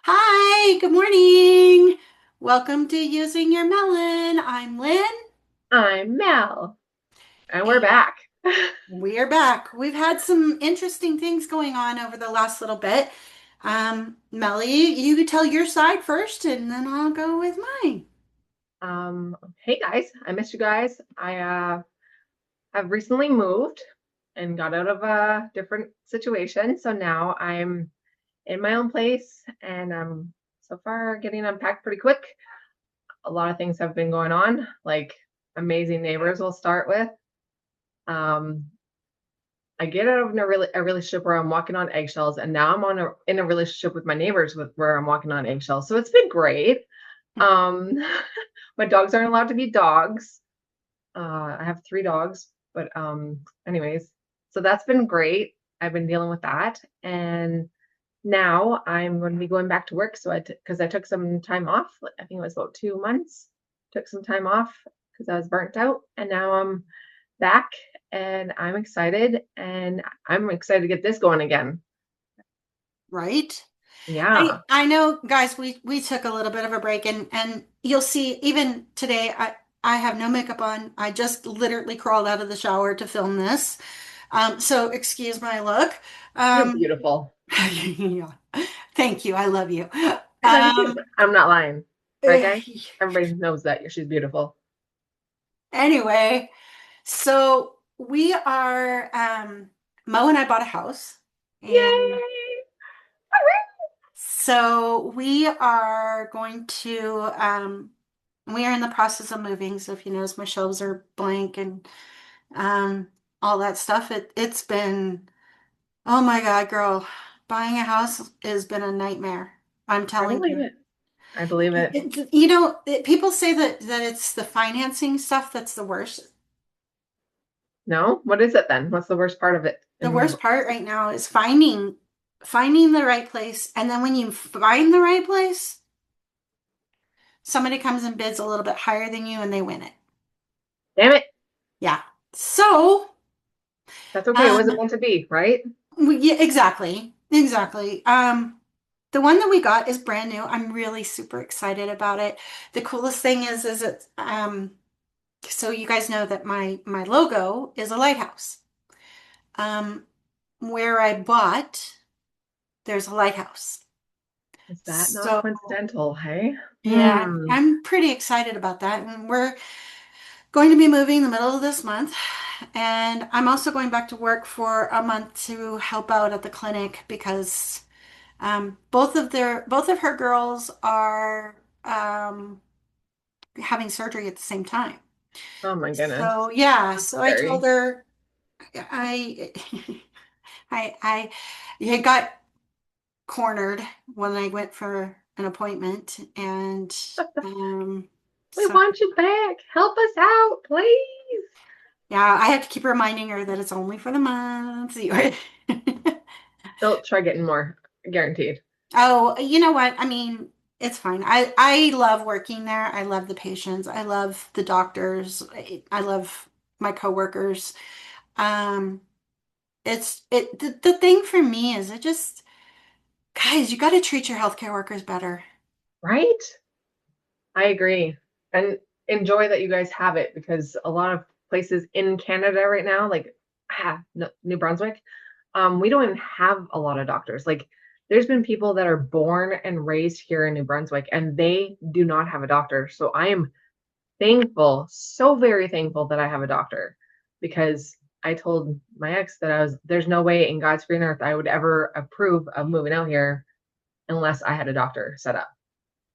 Hi, good morning. Welcome to Using Your Melon. I'm Lynn, I'm Mel, and we're and back. we are back. We've had some interesting things going on over the last little bit. Melly, you tell your side first, and then I'll go with mine. Hey guys, I missed you guys. I have recently moved and got out of a different situation, so now I'm in my own place, and so far getting unpacked pretty quick. A lot of things have been going on, like amazing neighbors. We'll start with. Um, I get out of a relationship where I'm walking on eggshells, and now I'm in a relationship with my neighbors where I'm walking on eggshells. So it's been great. Um, my dogs aren't allowed to be dogs. I have three dogs, but anyways, so that's been great. I've been dealing with that, and now I'm going to be going back to work. So because I took some time off, I think it was about 2 months. Took some time off because I was burnt out, and now I'm back, and I'm excited to get this going again. Right? I Yeah, I know, guys, we took a little bit of a break, and you'll see even today I have no makeup on. I just literally crawled out of the shower to film this. So excuse my look. you're Um, beautiful. yeah. Thank you. I love you. I love you too. Um, I'm not lying, right, eh, guys? Everybody knows that she's beautiful. anyway, so we are Mo and I bought a house, and Yay! so we are going to we are in the process of moving. So if you notice, my shelves are blank and um all that stuff. It's been, oh my God, girl, buying a house has been a nightmare. I'm I telling believe you. it. I believe it. People say that it's the financing stuff that's the worst. No? What is it then? What's the worst part of it The in your worst book? part right now is finding the right place, and then when you find the right place, somebody comes and bids a little bit higher than you and they win it. Damn it. Yeah. So, That's okay. It wasn't um, meant to be, right? yeah, exactly. Exactly. The one that we got is brand new. I'm really super excited about it. The coolest thing is it so you guys know that my logo is a lighthouse. Um, where I bought, there's a lighthouse. Is that not So coincidental, hey? yeah, Hmm. I'm pretty excited about that. And we're going to be moving the middle of this month. And I'm also going back to work for a month to help out at the clinic because both of her girls are having surgery at the same time. Oh my So goodness. yeah, That's so I told scary. her I I had got cornered when I went for an appointment, and We so want you back. Help us out, please. yeah, I have to keep reminding her that it's only for the month. They'll try getting more, guaranteed. Oh, you know what? I mean, it's fine. I love working there. I love the patients. I love the doctors. I love my coworkers. Um, the thing for me is it just, guys, you got to treat your healthcare workers better. Right? I agree. And enjoy that you guys have it because a lot of places in Canada right now, like New Brunswick, we don't even have a lot of doctors. Like there's been people that are born and raised here in New Brunswick and they do not have a doctor. So I am thankful, so very thankful that I have a doctor because I told my ex that there's no way in God's green earth I would ever approve of moving out here unless I had a doctor set up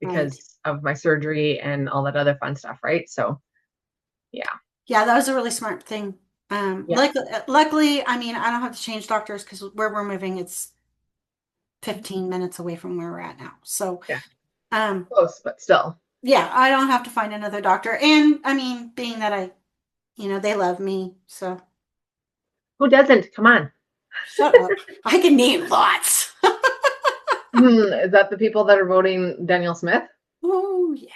Right. because of my surgery and all that other fun stuff, right? So, yeah. Yeah, that was a really smart thing. Yeah. Luckily, I mean, I don't have to change doctors because where we're moving, it's 15 minutes away from where we're at now. So, Yeah. um, Close, but still. yeah, I don't have to find another doctor. And I mean, being that they love me, so Who doesn't? Come on. shut up. I can name lots. Is that the people that are voting Daniel Smith? Oh, yeah.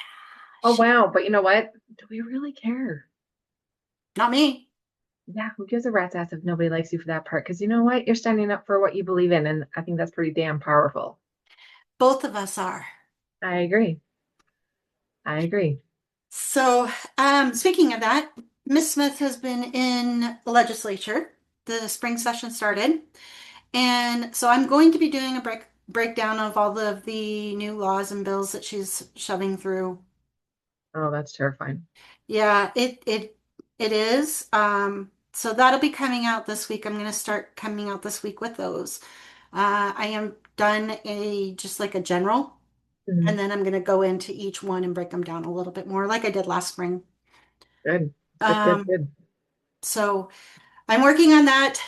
Oh, She, wow. But you know what? Do we really care? not me. Yeah, who gives a rat's ass if nobody likes you for that part? Because you know what? You're standing up for what you believe in, and I think that's pretty damn powerful. Both of us are. I agree. I agree. So, speaking of that, Miss Smith has been in the legislature. The spring session started, and so I'm going to be doing a breakdown of all of the new laws and bills that she's shoving through. Oh, that's terrifying. Yeah, it is. So that'll be coming out this week. I'm going to start coming out this week with those. I am done a just like a general, and Mhm. then I'm going to go into each one and break them down a little bit more, like I did last spring. Good. Good, good, Um, good. so I'm working on that.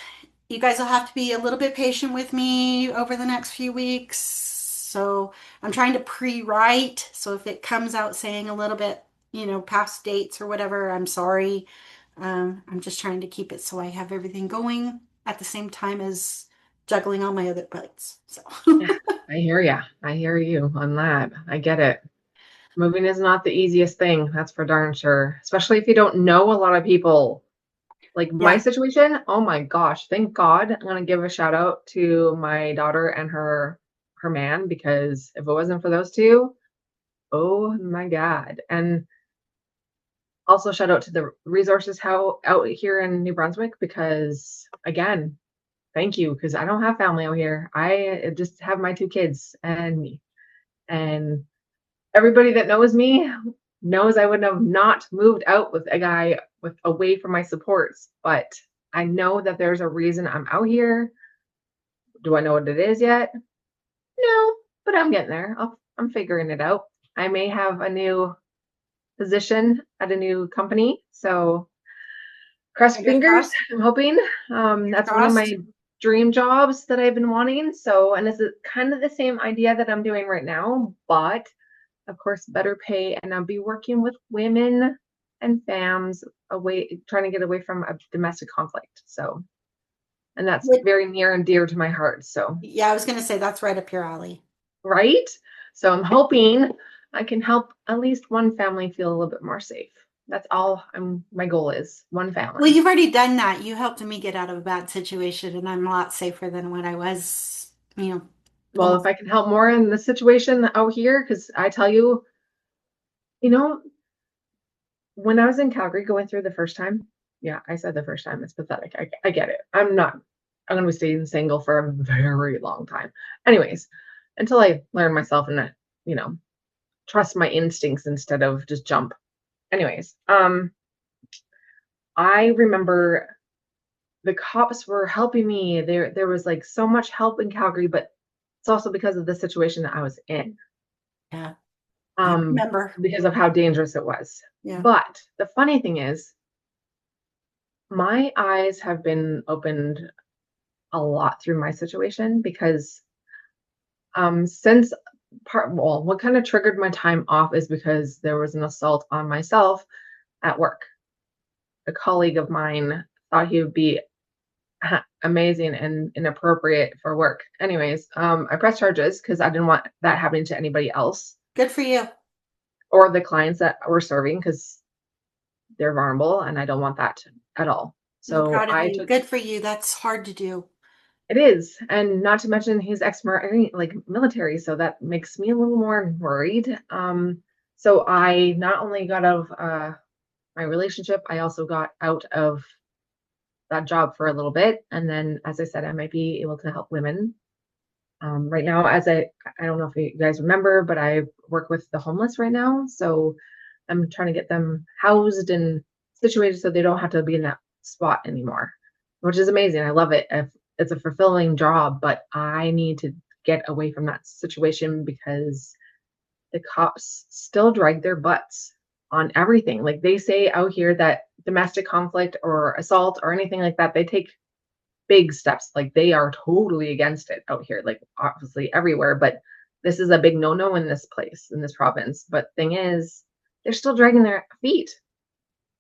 You guys will have to be a little bit patient with me over the next few weeks. So I'm trying to pre-write. So if it comes out saying a little bit, past dates or whatever, I'm sorry. I'm just trying to keep it so I have everything going at the same time as juggling all my other plates. So Yeah, I hear ya. I hear you on that. I get it. Moving is not the easiest thing, that's for darn sure, especially if you don't know a lot of people. Like my yeah, situation, oh my gosh, thank God. I'm gonna give a shout out to my daughter and her man because if it wasn't for those two, oh my God. And also shout out to the resources how out here in New Brunswick because again, thank you because I don't have family out here. I just have my two kids and me. And everybody that knows me knows I would have not moved out with a guy with away from my supports, but I know that there's a reason I'm out here. Do I know what it is yet? No, but I'm getting there. I'm figuring it out. I may have a new position at a new company, so cross fingers fingers. crossed. I'm hoping. Fingers That's one of crossed. my dream jobs that I've been wanting. So, and it's kind of the same idea that I'm doing right now, but of course, better pay, and I'll be working with women and fams away, trying to get away from a domestic conflict. So, and that's What- very near and dear to my heart. So, Yeah, I was going to say that's right up your alley. right? So, I'm hoping I can help at least one family feel a little bit more safe. That's all my goal is one Well, family. you've already done that. You helped me get out of a bad situation, and I'm a lot safer than when I was, Well, if almost. I can help more in the situation out here, because I tell you, you know, when I was in Calgary going through the first time, yeah, I said the first time, it's pathetic. I get it. I'm gonna be staying single for a very long time. Anyways, until I learn myself and you know, trust my instincts instead of just jump. Anyways, I remember the cops were helping me. There was like so much help in Calgary, but it's also because of the situation that I was in. Yeah, I Um, remember. because of how dangerous it was. Yeah. But the funny thing is, my eyes have been opened a lot through my situation because since what kind of triggered my time off is because there was an assault on myself at work. A colleague of mine thought he would be amazing and inappropriate for work. Anyways, I pressed charges because I didn't want that happening to anybody else Good for you. or the clients that we're serving because they're vulnerable and I don't want that at all. I'm So proud of I you. took Good for you. That's hard to do. it is, and not to mention he's ex-Marine, like military, so that makes me a little more worried. So I not only got out of my relationship, I also got out of that job for a little bit, and then, as I said, I might be able to help women. Right now, I don't know if you guys remember, but I work with the homeless right now, so I'm trying to get them housed and situated so they don't have to be in that spot anymore, which is amazing. I love it. If it's a fulfilling job, but I need to get away from that situation because the cops still drag their butts on everything. Like they say out here that domestic conflict or assault or anything like that, they take big steps. Like they are totally against it out here, like obviously everywhere, but this is a big no-no in this place, in this province. But thing is, they're still dragging their feet.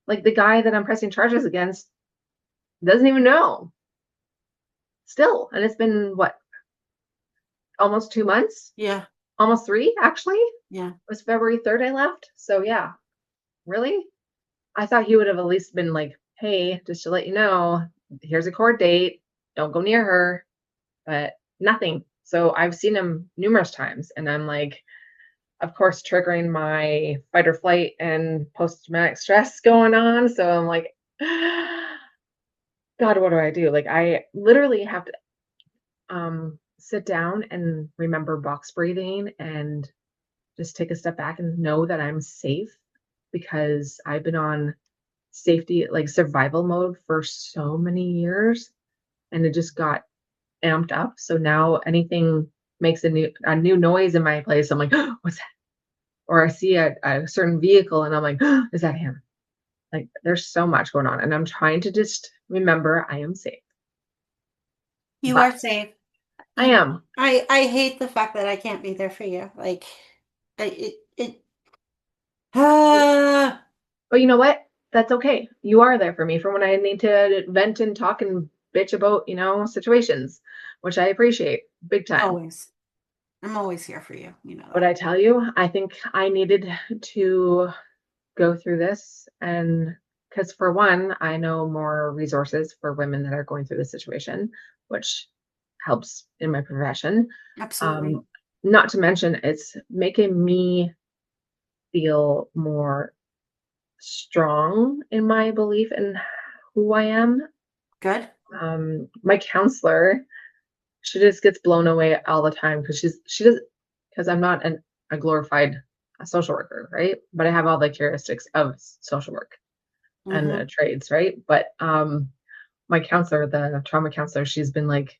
Like the guy that I'm pressing charges against doesn't even know still. And it's been what, almost 2 months? Yeah. Almost three, actually. It Yeah. was February 3rd I left. So yeah, really? I thought he would have at least been like, hey, just to let you know, here's a court date. Don't go near her. But nothing. So I've seen him numerous times, and I'm like, of course, triggering my fight or flight and post-traumatic stress going on. So I'm like, God, what do I do? Like, I literally have to sit down and remember box breathing and just take a step back and know that I'm safe because I've been on safety, like survival mode for so many years, and it just got amped up. So now anything makes a new noise in my place, I'm like, what's that? Or I see a certain vehicle and I'm like, is that him? Like there's so much going on. And I'm trying to just remember I am safe. You But are safe. I You, am. I hate the fact that I can't be there for you. Like, ah, But you know what? That's okay. You are there for me for when I need to vent and talk and bitch about, situations, which I appreciate big time. always. I'm always here for you. You know But that. I tell you, I think I needed to go through this. And because, for one, I know more resources for women that are going through this situation, which helps in my profession. Absolutely. Um, Not to mention, it's making me feel more strong in my belief in who I am. Good. My counselor, she just gets blown away all the time because she does because I'm not a glorified social worker, right? But I have all the characteristics of social work and the Mm-hmm. trades, right? But my counselor, the trauma counselor, she's been like,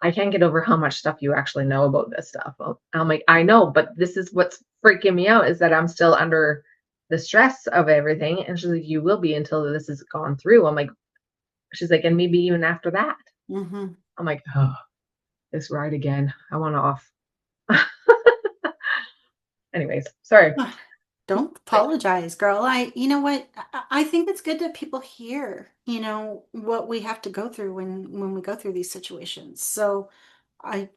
I can't get over how much stuff you actually know about this stuff. I'm like, I know, but this is what's freaking me out is that I'm still under the stress of everything. And she's like, you will be until this is gone through. I'm like, she's like, and maybe even after that. Mm-hmm. I'm like, oh, this ride again. I want off. Anyways, sorry. Ah, don't Like, apologize, girl. You know what? I think it's good that people hear, what we have to go through when we go through these situations. So I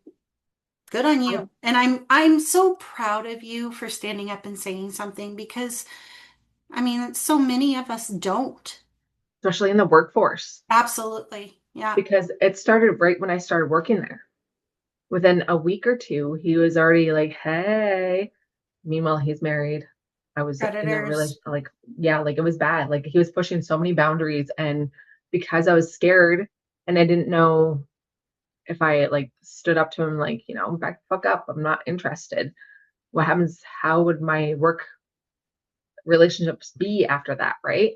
good on I, you. And I'm so proud of you for standing up and saying something because I mean, so many of us don't. especially in the workforce, Absolutely. Yeah. because it started right when I started working there. Within a week or two, he was already like, hey. Meanwhile, he's married. I was in a Predators. really like, yeah, like it was bad. Like he was pushing so many boundaries. And because I was scared and I didn't know if I like stood up to him, like, back the fuck up, I'm not interested. What happens? How would my work relationships be after that? Right.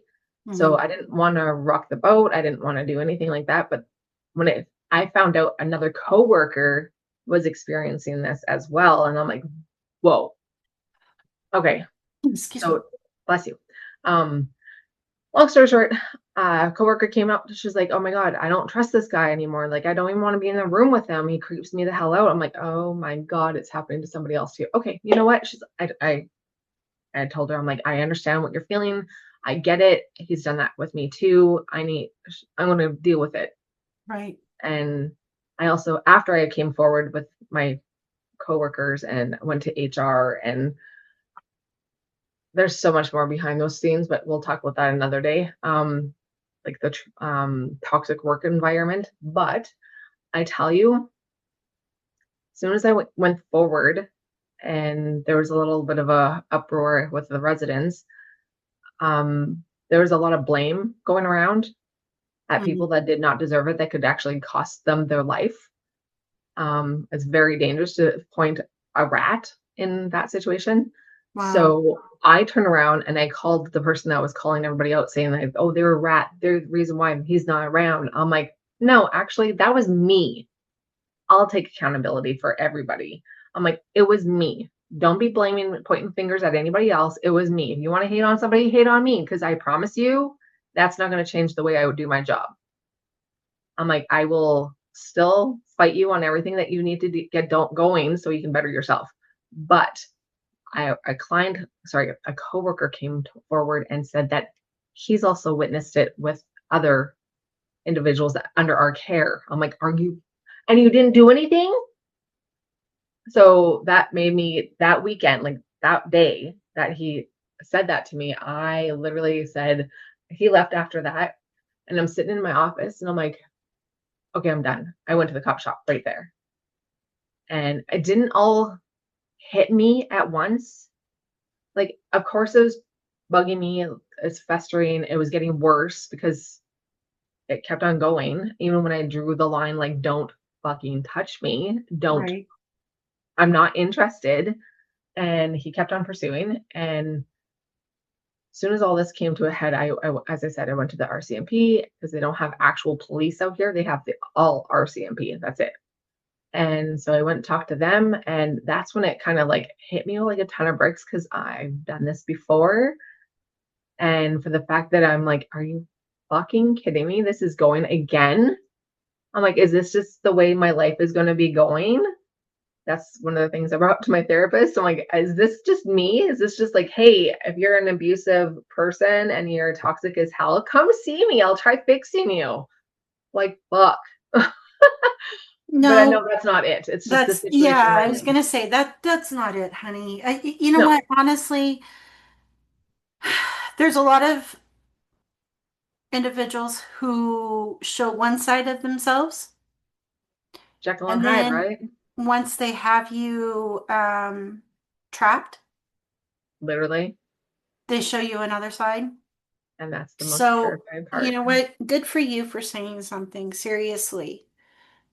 Hmm. So I didn't want to rock the boat. I didn't want to do anything like that. But I found out another coworker was experiencing this as well. And I'm like, whoa, okay. Excuse me. So bless you. Um, Long story short, a coworker came up. She's like, "Oh my god, I don't trust this guy anymore. Like, I don't even want to be in the room with him. He creeps me the hell out." I'm like, "Oh my god, it's happening to somebody else too." Okay, you know what? I told her, I'm like, "I understand what you're feeling. I get it. He's done that with me too. I'm going to deal with it." Right. And I also, after I came forward with my coworkers and went to HR, and there's so much more behind those scenes, but we'll talk about that another day. Like the toxic work environment. But I tell you, as soon as I went forward, and there was a little bit of a uproar with the residents, there was a lot of blame going around at Hmm. people that did not deserve it. That could actually cost them their life. It's very dangerous to point a rat in that situation. Wow. So I turned around and I called the person that was calling everybody out, saying like, "Oh, they're a rat. They're the reason why he's not around." I'm like, "No, actually, that was me. I'll take accountability for everybody." I'm like, "It was me. Don't be blaming, pointing fingers at anybody else. It was me. If you want to hate on somebody, hate on me, because I promise you, that's not going to change the way I would do my job." I'm like, I will still fight you on everything that you need to get don't going so you can better yourself. But a client, sorry, a coworker came forward and said that he's also witnessed it with other individuals under our care. I'm like, are you, and you didn't do anything? So that made me that weekend, like that day that he said that to me, I literally said, he left after that. And I'm sitting in my office and I'm like, okay, I'm done. I went to the cop shop right there. And it didn't all hit me at once. Like, of course, it was bugging me. It's festering. It was getting worse because it kept on going. Even when I drew the line, like, don't fucking touch me. Don't, Right. I'm not interested. And he kept on pursuing. And as soon as all this came to a head, as I said, I went to the RCMP because they don't have actual police out here. They have the all RCMP. That's it. And so I went and talked to them, and that's when it kind of like hit me like a ton of bricks because I've done this before. And for the fact that I'm like, are you fucking kidding me? This is going again. I'm like, is this just the way my life is going to be going? That's one of the things I brought up to my therapist. I'm like, is this just me? Is this just like, hey, if you're an abusive person and you're toxic as hell, come see me. I'll try fixing you. Like, fuck. But I know No, that's not it. It's just the that's, yeah, situation we're I was in. gonna say that's not it, honey. You know No, what? Honestly, there's a lot of individuals who show one side of themselves, Jekyll and and Hyde, then right? once they have you trapped, Literally. they show you another side. And that's the most So, terrifying you part. know what? Good for you for saying something, seriously.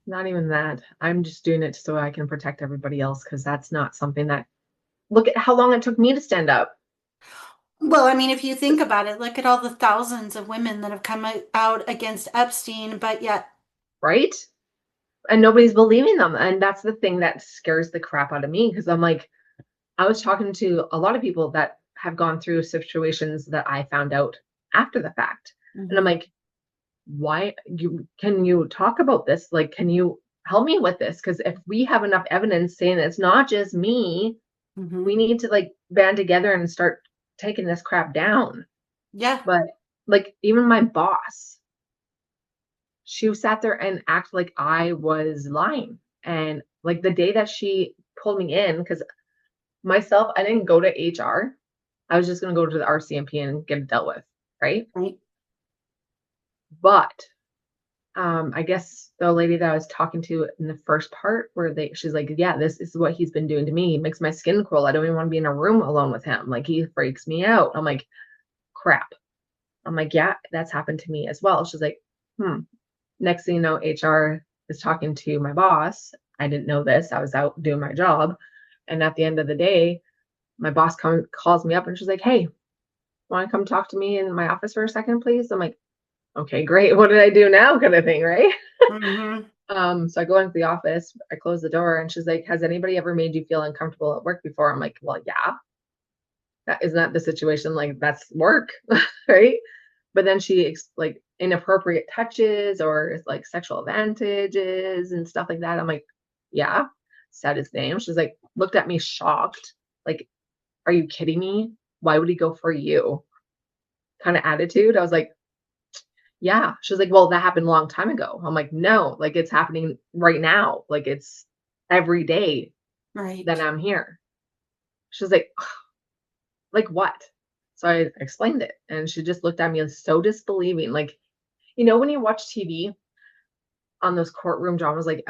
Not even that. I'm just doing it so I can protect everybody else because that's not something that, look at how long it took me to stand up, Well, I mean, if you think about it, look at all the thousands of women that have come out against Epstein, but yet, right? And nobody's believing them. And that's the thing that scares the crap out of me because I'm like, I was talking to a lot of people that have gone through situations that I found out after the fact. And I'm hmm like, why you can you talk about this? Like, can you help me with this? Because if we have enough evidence saying it's not just me, hmm we need to like band together and start taking this crap down. yeah, But like even my boss, she sat there and acted like I was lying. And like the day that she pulled me in, because myself, I didn't go to HR. I was just gonna go to the RCMP and get it dealt with, right? right. But I guess the lady that I was talking to in the first part where she's like, yeah, this is what he's been doing to me. He makes my skin crawl. I don't even want to be in a room alone with him. Like he freaks me out. I'm like, crap. I'm like, yeah, that's happened to me as well. She's like, hmm. Next thing you know, HR is talking to my boss. I didn't know this. I was out doing my job. And at the end of the day, my boss calls me up and she's like, hey, want to come talk to me in my office for a second, please? I'm like, okay, great. What did I do now? Kind of thing, right? hmm So I go into the office, I close the door, and she's like, has anybody ever made you feel uncomfortable at work before? I'm like, well, yeah, that isn't that the situation? Like, that's work, right? But then like inappropriate touches or like sexual advantages and stuff like that. I'm like, yeah, said his name. She's like, looked at me shocked, like, are you kidding me? Why would he go for you? Kind of attitude. I was like, yeah. She's like, well, that happened a long time ago. I'm like, no, like it's happening right now. Like it's every day that Right. I'm here. She's like, like what? So I explained it and she just looked at me as so disbelieving. Like, when you watch TV on those courtroom dramas like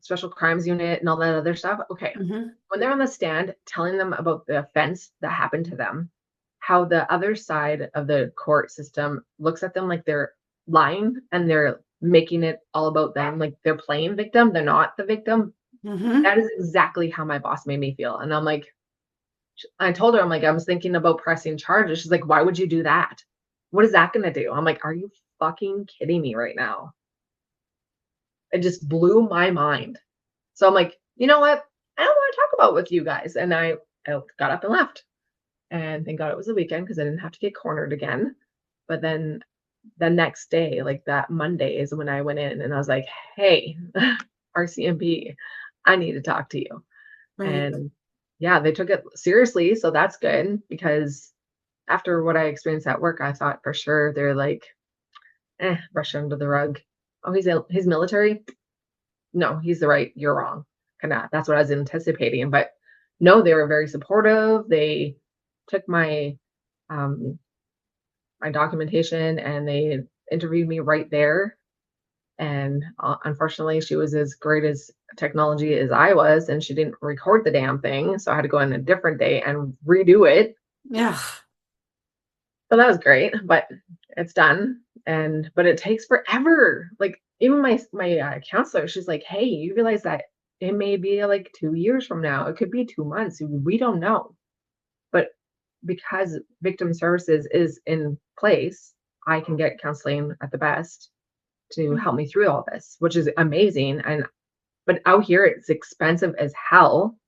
special crimes unit and all that other stuff. Okay. hmm When they're on the stand telling them about the offense that happened to them, how the other side of the court system looks at them like they're lying and they're making it all about them, like they're playing victim, they're not the victim. hmm That is exactly how my boss made me feel. And I'm like, I told her, I'm like, I was thinking about pressing charges. She's like, why would you do that? What is that going to do? I'm like, are you fucking kidding me right now? It just blew my mind. So I'm like, you know what? I don't want to talk about it with you guys. And I got up and left. And thank God it was the weekend because I didn't have to get cornered again. But then the next day, like that Monday, is when I went in and I was like, hey, RCMP, I need to talk to you. Right. And yeah, they took it seriously. So that's good because after what I experienced at work, I thought for sure they're like, brush it under the rug. Oh, he's military. No, he's the right. You're wrong. Kind of. That's what I was anticipating. But no, they were very supportive. They took um my documentation and they interviewed me right there. And unfortunately, she was as great as technology as I was, and she didn't record the damn thing. So I had to go in a different day and redo it. Yeah. So that was great, but it's done. And but it takes forever. Like even my counselor, she's like, "Hey, you realize that it may be like 2 years from now. It could be 2 months. We don't know." But because victim services is in place, I can get counseling at the best to help me through all this, which is amazing. And but out here, it's expensive as hell.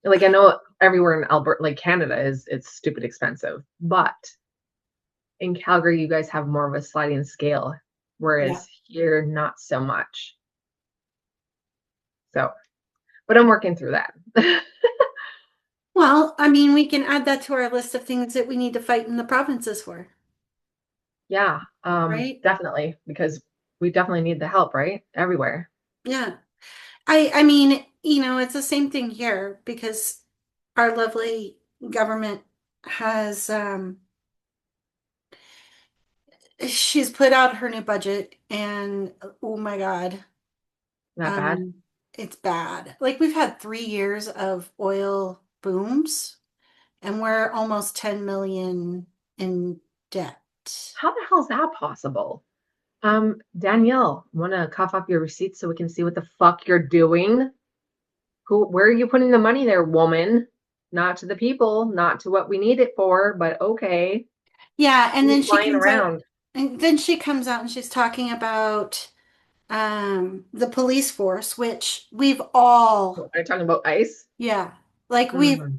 Like I know everywhere in Alberta, like Canada, is it's stupid expensive, but in Calgary, you guys have more of a sliding scale, Yeah. whereas here, not so much. So, but I'm working through that. Well, I mean, we can add that to our list of things that we need to fight in the provinces for, Yeah, right? definitely, because we definitely need the help, right? Everywhere. Yeah. I mean, it's the same thing here because our lovely government has she's put out her new budget and oh my God, Not bad. um it's bad. Like we've had 3 years of oil booms and we're almost 10 million in debt. How the hell is that possible? Danielle, want to cough up your receipts so we can see what the fuck you're doing? Where are you putting the money there, woman? Not to the people, not to what we need it for, but okay. Yeah, and then Keep she flying comes out around. and she's talking about the police force, which we've all, Are you talking about ice? yeah, like Mm,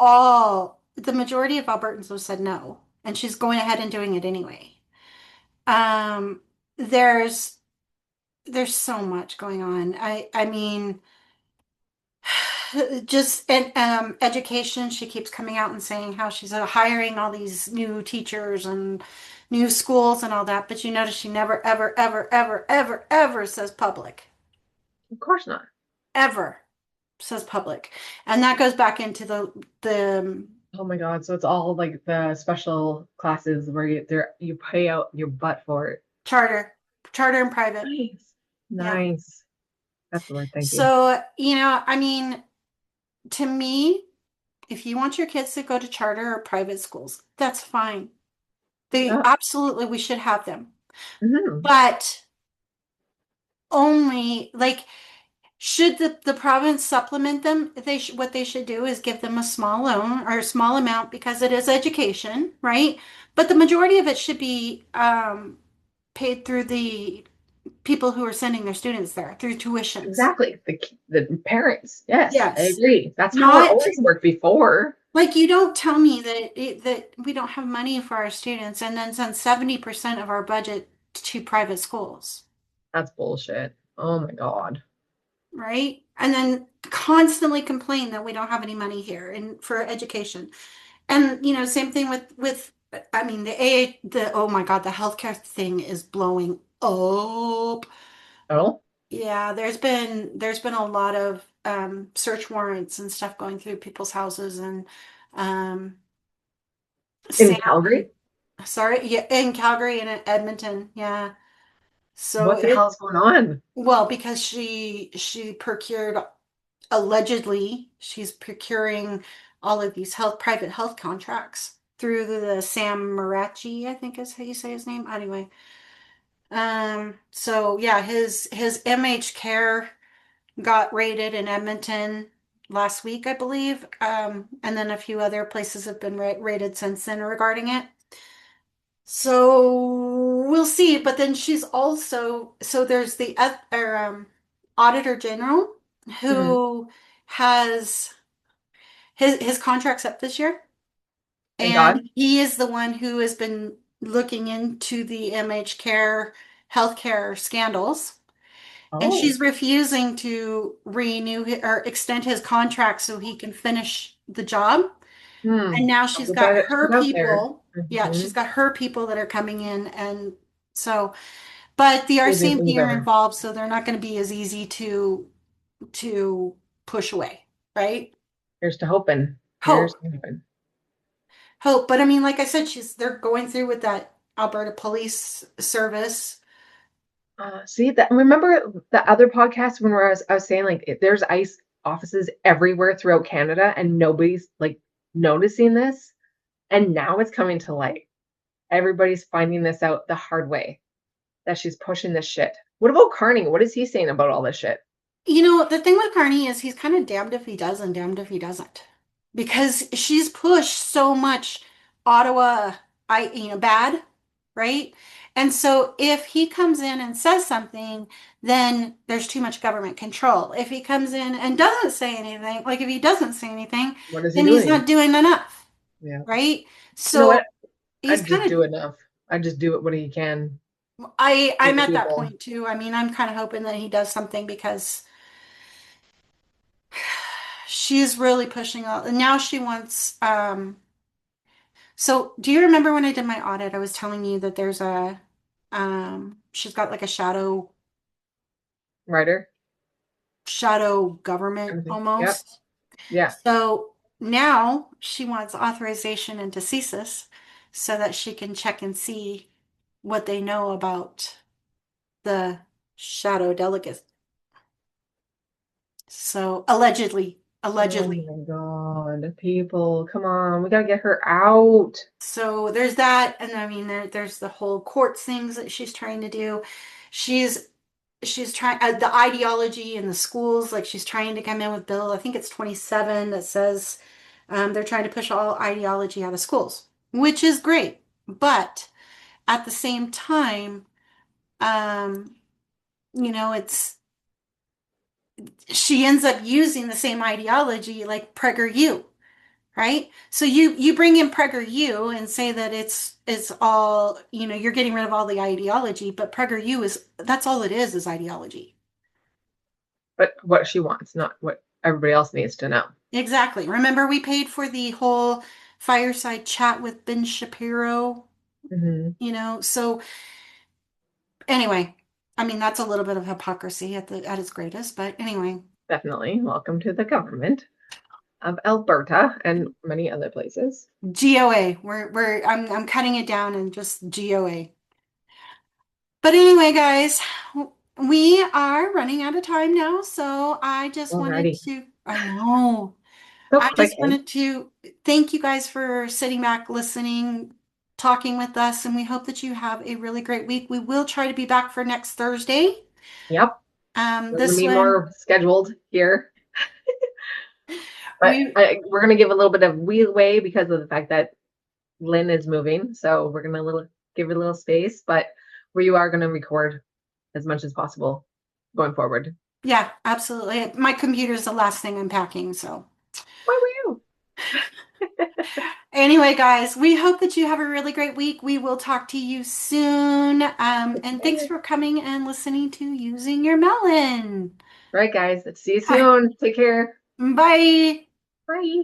the majority of Albertans have said no, and she's going ahead and doing it anyway. Um, there's there's so much going on. I mean, just and education, she keeps coming out and saying how she's hiring all these new teachers and new schools and all that, but you notice she never ever ever ever ever ever says public. of course not. Ever says public. And that goes back into the Oh my God. So it's all like the special classes where you pay out your butt for it. charter, charter and private. Nice. Yeah. Nice. That's the word. Thank you. So, I mean, to me, if you want your kids to go to charter or private schools, that's fine. They Yeah. absolutely, we should have them. Hmm. But only like should the province supplement them? What they should do is give them a small loan or a small amount because it is education, right? But the majority of it should be paid through the people who are sending their students there through tuitions. Exactly. The parents. Yes, I Yes. agree. That's how it Not always worked before. like you don't tell me that we don't have money for our students and then send 70% of our budget to private schools, That's bullshit. Oh my God. right? And then constantly complain that we don't have any money here and for education. And same thing with I mean the oh my God, the healthcare thing is blowing up. Oh, Yeah, there's been a lot of search warrants and stuff going through people's houses and um in Sam, Calgary? sorry, yeah, in Calgary and in Edmonton, yeah. So What the hell is going on? well, because she procured allegedly she's procuring all of these private health contracts through the Sam Marachi, I think is how you say his name. Anyway, so yeah, his MH Care got raided in Edmonton last week, I believe. And then a few other places have been raided since then regarding it. So we'll see. But then she's also, so there's the Auditor General Mhm. who has his contract's up this year. Thank God. And he is the one who has been looking into the MH Care healthcare scandals. And Oh, she's refusing to renew or extend his contract so he can finish the job. And now don't put that truth out there. yeah, Hmm. she's got her people that are coming in. And so, but the Craziest RCMP things are ever. involved, so they're not going to be as easy to push away, right? Here's to hoping. Here's Hope, to hoping. hope. But I mean, like I said, they're going through with that Alberta Police Service See that? Remember the other podcast when I was saying like there's ICE offices everywhere throughout Canada and nobody's like noticing this, and now it's coming to light. Everybody's finding this out the hard way that she's pushing this shit. What about Carney? What is he saying about all this shit? The thing with Carney is he's kind of damned if he does and damned if he doesn't. Because she's pushed so much Ottawa, bad, right? And so if he comes in and says something, then there's too much government control. If he comes in and doesn't say anything, like if he doesn't say anything, What is he then he's doing? not doing enough, Yeah. right? You know what? So he's I'd just kind do of enough. I'd just do it what he can I'm with the at that people. point too. I mean, I'm kind of hoping that he does something because she's really pushing all, and now she wants, so do you remember when I did my audit, I was telling you that there's she's got like a Writer, shadow government everything. Yep. almost. Yeah. So now she wants authorization into CSIS so that she can check and see what they know about the shadow delegates. So Oh allegedly. my God. People, come on. We gotta get her out. So there's that, and I mean there's the whole courts things that she's trying to do. She's she's trying the ideology in the schools, like she's trying to come in with bill. I think it's 27 that says they're trying to push all ideology out of schools, which is great. But at the same time, um, it's she ends up using the same ideology like PragerU, right? So you bring in PragerU and say that it's all, you're getting rid of all the ideology, but PragerU is that's all it is ideology. But what she wants, not what everybody else needs to know. Exactly. Remember we paid for the whole fireside chat with Ben Shapiro, Hmm. so anyway, I mean that's a little bit of hypocrisy at its greatest, but anyway, Definitely. Welcome to the government of Alberta and many other places. GOA. I'm cutting it down and just GOA. But anyway, guys, we are running out of time now, so I just wanted Alrighty. to, I know, So I quick, just eh? wanted to thank you guys for sitting back, listening, talking with us, and we hope that you have a really great week. We will try to be back for next Thursday. Yep. We're gonna This be one, more scheduled here. But we, we're gonna give a little bit of leeway because of the fact that Lynn is moving. So we're gonna give it a little space, but we are gonna record as much as possible going forward. yeah, absolutely. My computer is the last thing I'm packing, so. Why were you? Anyway, guys, we hope that you have a really great week. We will talk to you soon. And thanks for coming and listening to Using Your Melon. Right, guys. See you Hi. soon. Take care. Bye. Bye.